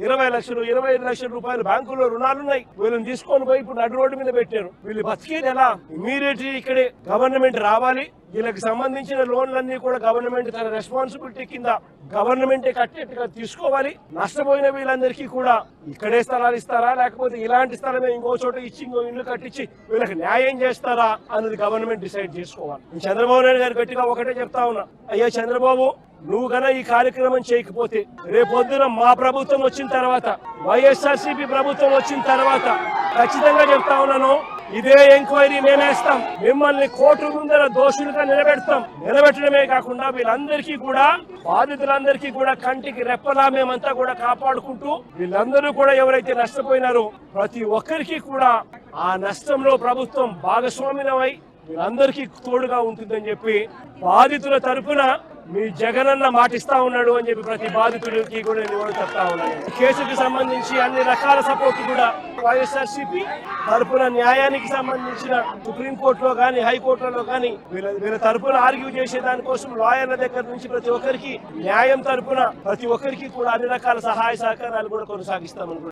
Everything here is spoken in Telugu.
20 లక్షలు 25 లక్షల రూపాయలు బ్యాంకుల్లో రుణాలున్నాయి. వీళ్ళని తీసుకొని పోయి ఇప్పుడు నడు రోడ్డు మీద పెట్టారు. వీళ్ళు బతికేది ఎలా? ఇమ్మీడియట్లీ ఇక్కడే గవర్నమెంట్ రావాలి. వీళ్ళకి సంబంధించిన లోన్లన్నీ కూడా గవర్నమెంట్ తన రెస్పాన్సిబిలిటీ కింద గవర్నమెంటే కట్టేట్టుగా తీసుకోవాలి. నష్టపోయిన వీళ్ళందరికీ కూడా ఇక్కడే స్థలాలు ఇస్తారా, లేకపోతే ఇలాంటి స్థలమే ఇంకో చోట ఇచ్చి ఇంకో ఇల్లు కట్టించి వీళ్ళకి న్యాయం చేస్తారా అన్నది గవర్నమెంట్ డిసైడ్ చేసుకోవాలి. చంద్రబాబు నాయుడు గారు గట్టిగా ఒకటే చెప్తా ఉన్నా, అయ్యా చంద్రబాబు, నువ్వు గన ఈ కార్యక్రమం చేయకపోతే రేపొద్దున మా ప్రభుత్వం వచ్చిన తర్వాత, వైఎస్ఆర్సీపీ ప్రభుత్వం వచ్చిన తర్వాత ఖచ్చితంగా చెప్తా ఉన్నాను, ఇదే ఎంక్వైరీ మేమేస్తాం. మిమ్మల్ని కోర్టు ముందర దోషులుగా నిలబెట్టడమే కాకుండా వీళ్ళందరికీ కూడా, బాధితులందరికీ కూడా కంటికి రెప్పలా మేమంతా కూడా కాపాడుకుంటూ, వీళ్ళందరూ కూడా ఎవరైతే నష్టపోయినారో ప్రతి ఒక్కరికి కూడా ఆ నష్టంలో ప్రభుత్వం భాగస్వామ్యమై వీళ్ళందరికీ తోడుగా ఉంటుందని చెప్పి బాధితుల తరఫున మీ జగనన్న మాటిస్తా ఉన్నాడు అని చెప్పి ప్రతి బాధితుడికి కూడా నేను చెప్తా ఉన్నాను. కేసుకి సంబంధించి అన్ని రకాల సపోర్ట్ కూడా వైఎస్ఆర్సీపీ తరఫున న్యాయానికి సంబంధించిన సుప్రీంకోర్టులో కానీ హైకోర్టులో కానీ వీళ్ళ తరఫున ఆర్గ్యూ చేసే దానికోసం లాయర్ల దగ్గర నుంచి ప్రతి ఒక్కరికి న్యాయం తరఫున ప్రతి ఒక్కరికి కూడా అన్ని రకాల సహాయ సహకారాలు కూడా కొనసాగిస్తామని